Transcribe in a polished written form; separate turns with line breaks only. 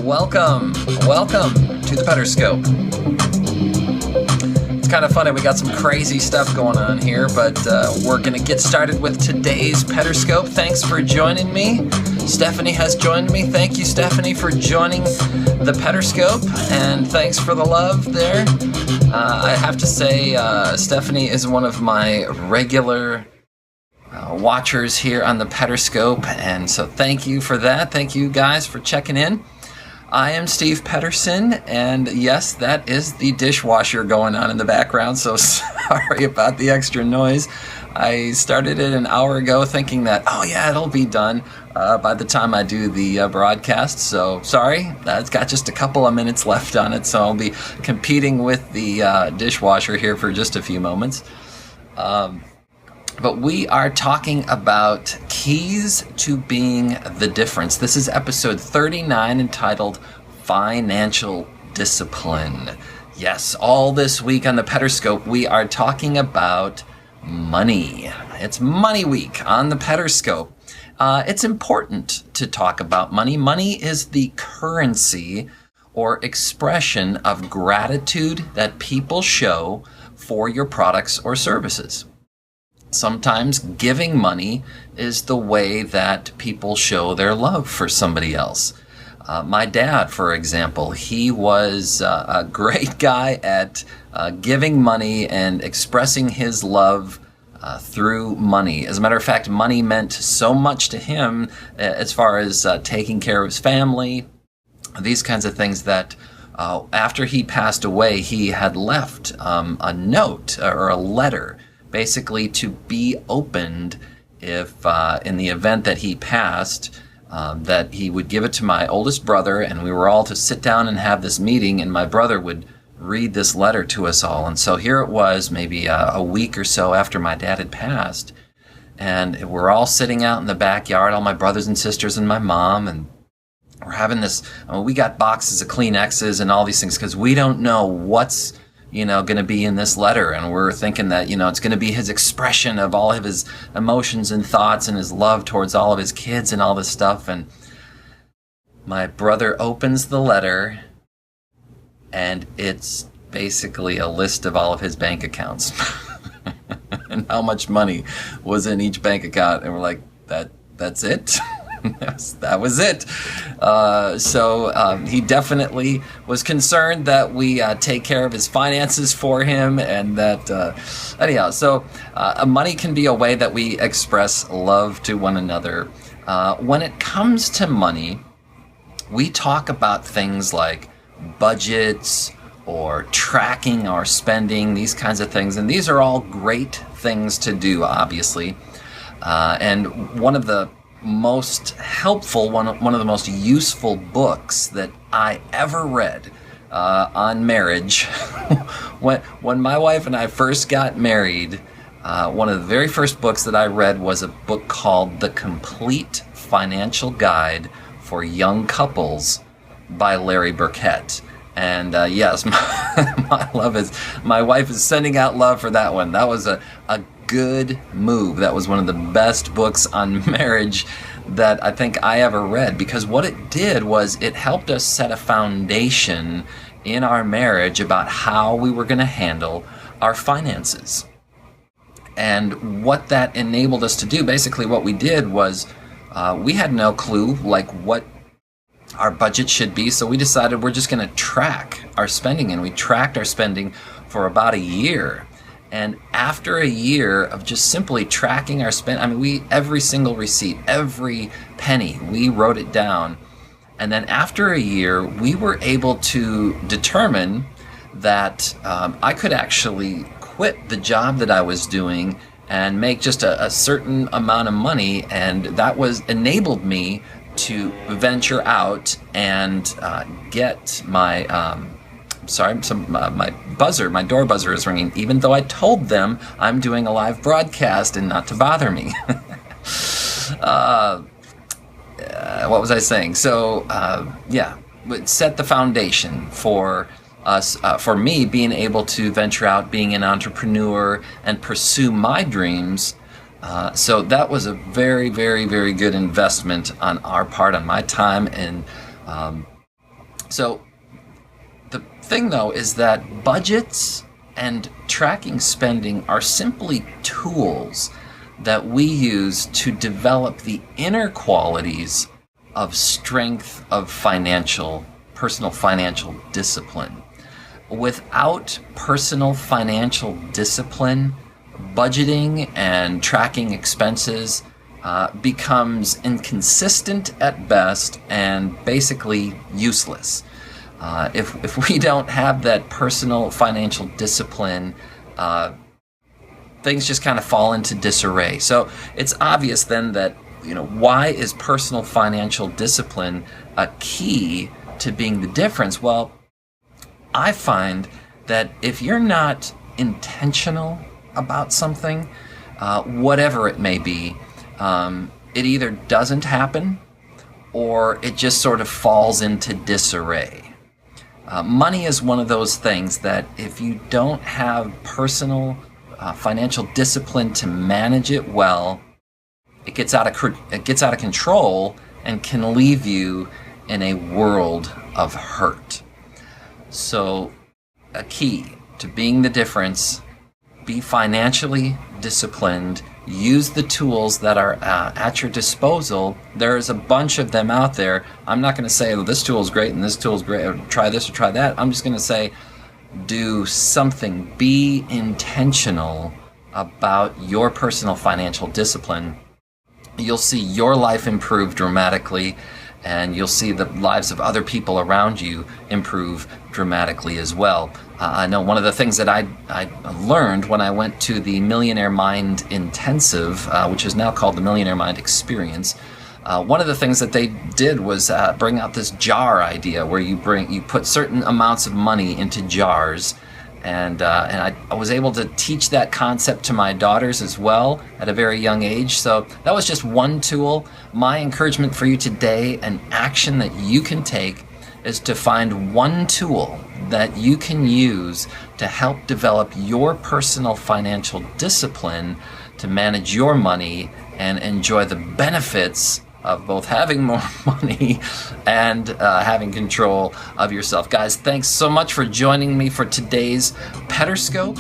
Welcome to the Pederscope. It's kind of funny, we got some crazy stuff going on here, but we're going to get started with today's Pederscope. Thanks for joining me. Stephanie has joined me. Thank you, Stephanie, for joining the Pederscope, and thanks for the love there. I have to say, Stephanie is one of my regular watchers here on the Pederscope, and so thank you for that. Thank you guys for checking in. I am Steve Pederson, and yes, that is the dishwasher going on in the background, so sorry about the extra noise. I started it an hour ago thinking that, oh yeah, it'll be done by the time I do the broadcast, so sorry, it's got just a couple of minutes left on it, so I'll be competing with the dishwasher here for just a few moments. But we are talking about keys to being the difference. This is episode 39 entitled Financial Discipline. Yes, all this week on the Pederscope, we are talking about money. It's Money Week on the Pederscope. It's important to talk about money. Money is the currency or expression of gratitude that people show for your products or services. Sometimes giving money is the way that people show their love for somebody else. My dad, for example, he was a great guy at giving money and expressing his love through money. As a matter of fact, money meant so much to him as far as taking care of his family, these kinds of things that after he passed away, he had left a note or a letter basically to be opened if in the event that he passed, that he would give it to my oldest brother, and we were all to sit down and have this meeting, and my brother would read this letter to us all. And so here it was, maybe a week or so after my dad had passed, and we're all sitting out in the backyard, all my brothers and sisters and my mom, and we're having this, we got boxes of Kleenexes and all these things because we don't know what's going to be in this letter, and we're thinking that, it's going to be his expression of all of his emotions and thoughts and his love towards all of his kids and all this stuff. And my brother opens the letter, and it's basically a list of all of his bank accounts and how much money was in each bank account. And we're like, that's it? That was it. So he definitely was concerned that we take care of his finances for him, and that anyhow. So money can be a way that we express love to one another. When it comes to money, we talk about things like budgets or tracking our spending, these kinds of things, and these are all great things to do, obviously. And one of the most helpful, one of the most useful books that I ever read on marriage. when my wife and I first got married, one of the very first books that I read was a book called The Complete Financial Guide for Young Couples by Larry Burkett. And yes, my wife is sending out love for that one. That was a good move. That was one of the best books on marriage that I think I ever read, because what it did was it helped us set a foundation in our marriage about how we were going to handle our finances. And what that enabled us to do, basically what we did was we had no clue like what our budget should be, so we decided we're just going to track our spending, and we tracked our spending for about a year. And after a year of just simply tracking our spend, every single receipt, every penny, we wrote it down. And then after a year, we were able to determine that I could actually quit the job that I was doing and make just a certain amount of money, and that enabled me to venture out and get my my door buzzer is ringing, even though I told them I'm doing a live broadcast and not to bother me. What was I saying? So, it set the foundation for us, for me being able to venture out, being an entrepreneur, and pursue my dreams. So that was a very, very, very good investment on our part, on my time, and So the thing, though, is that budgets and tracking spending are simply tools that we use to develop the inner qualities of strength of personal financial discipline. Without personal financial discipline, budgeting and tracking expenses becomes inconsistent at best and basically useless. If we don't have that personal financial discipline, things just kind of fall into disarray. So it's obvious then that, why is personal financial discipline a key to being the difference? Well, I find that if you're not intentional about something, whatever it may be, it either doesn't happen or it just sort of falls into disarray. Money is one of those things that if you don't have personal financial discipline to manage it well, it gets out of control and can leave you in a world of hurt. So a key to being the difference: be financially disciplined, use the tools that are at your disposal. There's a bunch of them out there. I'm not going to say, this tool is great and this tool is great, or try this or try that. I'm just going to say, do something. Be intentional about your personal financial discipline. You'll see your life improve dramatically, and you'll see the lives of other people around you improve dramatically as well. I know one of the things that I learned when I went to the Millionaire Mind Intensive, which is now called the Millionaire Mind Experience, one of the things that they did was bring out this jar idea where you put certain amounts of money into jars. And I was able to teach that concept to my daughters as well at a very young age. So that was just one tool. My encouragement for you today, an action that you can take, is to find one tool that you can use to help develop your personal financial discipline to manage your money and enjoy the benefits of both having more money and having control of yourself. Guys, thanks so much for joining me for today's Pederscope.